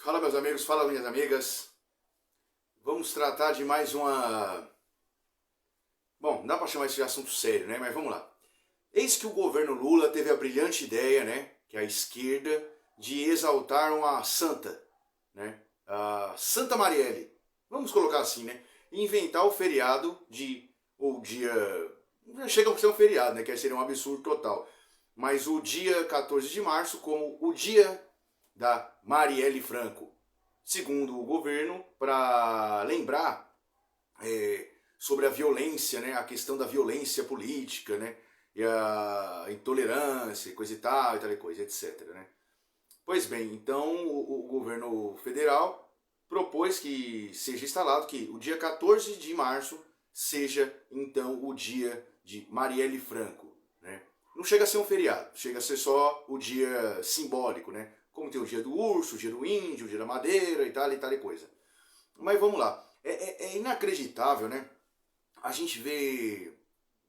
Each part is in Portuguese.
Fala meus amigos, fala minhas amigas. Vamos tratar de mais uma... Bom, não dá pra chamar isso de assunto sério, né? Mas vamos lá. Eis que o governo Lula teve a brilhante ideia, né? Que é a esquerda, de exaltar uma santa, né? A Santa Marielle. Vamos colocar assim, né? Inventar o feriado de... ou dia... Chega a ser um feriado, né? Que seria um absurdo total. Mas o dia 14 de março como o dia da Marielle Franco, segundo o governo, para lembrar sobre a violência, né, a questão da violência política, né, e a intolerância, coisa e tal coisa, etc. Né. Pois bem, então o governo federal propôs que seja instalado que o dia 14 de março seja então o dia de Marielle Franco. Né. Não chega a ser um feriado, chega a ser só o dia simbólico, né? Como tem o dia do urso, o dia do índio, o dia da madeira e tal e coisa. Mas vamos lá. É inacreditável, né? A gente vê...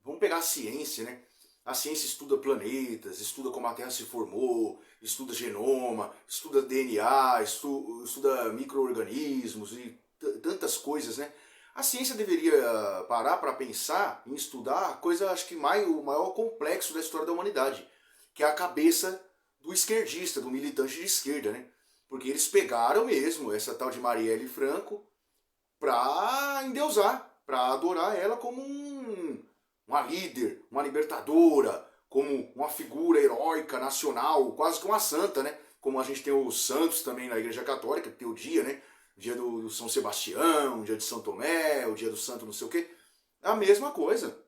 Vamos pegar a ciência, né? A ciência estuda planetas, estuda como a Terra se formou, estuda genoma, estuda DNA, estuda micro-organismos e tantas coisas, né? A ciência deveria parar para pensar em estudar a coisa, acho que o maior complexo da história da humanidade, que é a cabeça do esquerdista, do militante de esquerda, né? Porque eles pegaram mesmo essa tal de Marielle Franco para endeusar, para adorar ela como uma líder, uma libertadora, como uma figura heróica, nacional, quase que uma santa, né? Como a gente tem os santos também na Igreja Católica, que tem o dia, né? O dia do São Sebastião, o dia de São Tomé, o dia do santo não sei o quê. A mesma coisa.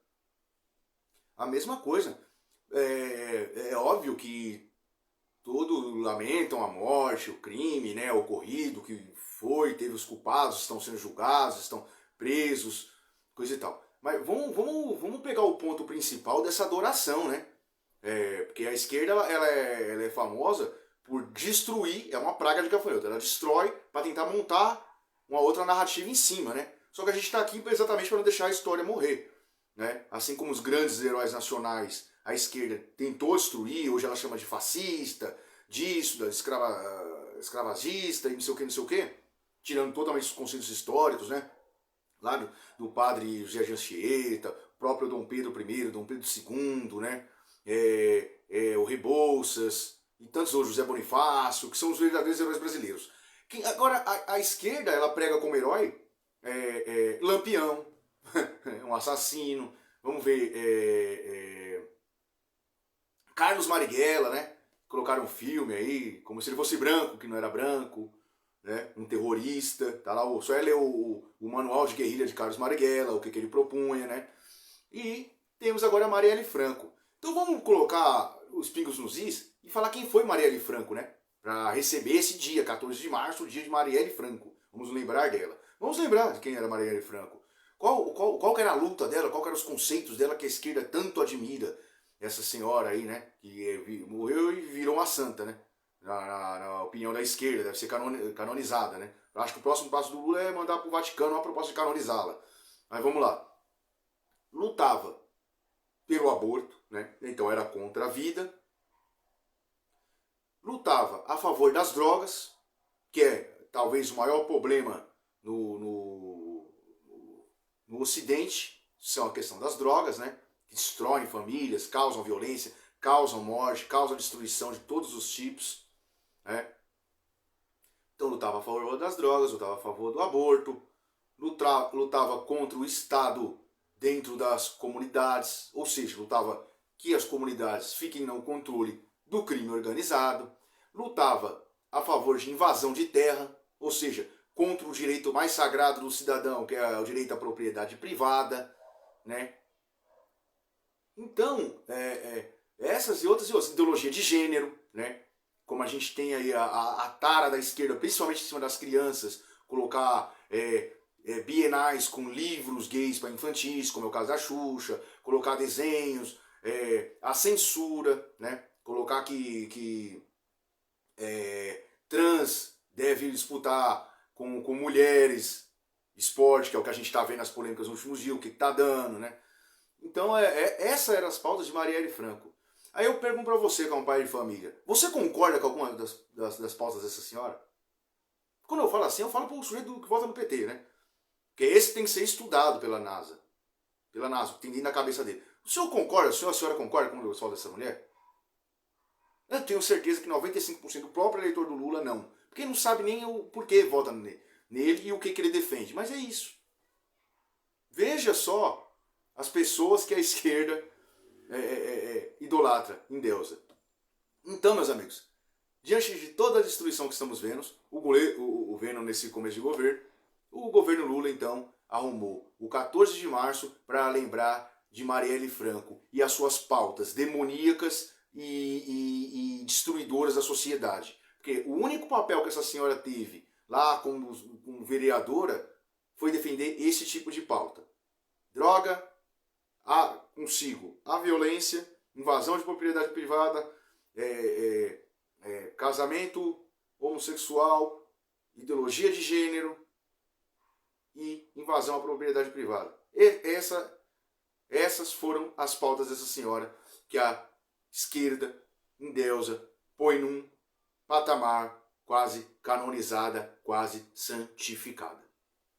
A mesma coisa. É óbvio que todos lamentam a morte, o crime, né, ocorrido, que teve os culpados, estão sendo julgados, estão presos, coisa e tal. Mas vamos pegar o ponto principal dessa adoração, né? Porque a esquerda ela é famosa por destruir, é uma praga de gafanhoto, ela destrói para tentar montar uma outra narrativa em cima, né? Só que a gente está aqui exatamente para não deixar a história morrer. Né? Assim como os grandes heróis nacionais, a esquerda tentou destruir, hoje ela chama de fascista, disso, da escravagista e não sei o que, não sei o que, tirando totalmente os conceitos históricos, né? Lá do padre José de Anchieta, o próprio Dom Pedro I, Dom Pedro II, né? O Rebouças e tantos outros, José Bonifácio, que são os verdadeiros heróis brasileiros. Agora, a esquerda, ela prega como herói Lampião, um assassino. Vamos ver Carlos Marighella, né? Colocaram um filme aí, como se ele fosse branco, que não era branco, né? Um terrorista, tá lá, só é ler o manual de guerrilha de Carlos Marighella, o que ele propunha, né? E temos agora a Marielle Franco. Então vamos colocar os pingos nos is e falar quem foi Marielle Franco, né? Para receber esse dia, 14 de março, o dia de Marielle Franco. Vamos lembrar dela. Vamos lembrar de quem era Marielle Franco. Qual que era a luta dela, qual que eram os conceitos dela que a esquerda tanto admira? Essa senhora aí, né, que morreu e virou uma santa, né? Na opinião da esquerda, deve ser canonizada, né? Eu acho que o próximo passo do Lula é mandar para o Vaticano uma proposta de canonizá-la. Mas vamos lá. Lutava pelo aborto, né? Então era contra a vida. Lutava a favor das drogas, que é talvez o maior problema no Ocidente, são a questão das drogas, né? Que destroem famílias, causam violência, causam morte, causam destruição de todos os tipos, né? Então lutava a favor das drogas, lutava a favor do aborto, lutava contra o Estado dentro das comunidades, ou seja, lutava que as comunidades fiquem no controle do crime organizado, lutava a favor de invasão de terra, ou seja, contra o direito mais sagrado do cidadão, que é o direito à propriedade privada, né? Então, essas e outras, ideologia de gênero, né? Como a gente tem aí a tara da esquerda, principalmente em cima das crianças, colocar bienais com livros gays para infantis, como é o caso da Xuxa, colocar desenhos, a censura, né? Colocar que trans deve disputar com mulheres esporte, que é o que a gente está vendo nas polêmicas nos últimos dias, o que está dando, né? Então, essas eram as pautas de Marielle Franco. Aí eu pergunto para você, que é um pai de família, você concorda com alguma das pautas dessa senhora? Quando eu falo assim, eu falo para o sujeito que vota no PT, né? Porque esse tem que ser estudado pela NASA. Pela NASA, que tem dentro da cabeça dele. O senhor concorda, a senhora concorda com o pessoal dessa mulher? Eu tenho certeza que 95% do próprio eleitor do Lula não. Porque não sabe nem o porquê vota nele e o que ele defende. Mas é isso. Veja só as pessoas que a esquerda idolatra, endeusa. Então, meus amigos, diante de toda a destruição que estamos vendo, vendo nesse começo de governo, o governo Lula, então, arrumou o 14 de março para lembrar de Marielle Franco e as suas pautas demoníacas e destruidoras da sociedade. Porque o único papel que essa senhora teve lá como vereadora foi defender esse tipo de pauta. Droga, consigo a violência, invasão de propriedade privada, casamento homossexual, ideologia de gênero e invasão à propriedade privada. Essas foram as pautas dessa senhora que a esquerda endeusa, põe num patamar quase canonizada, quase santificada.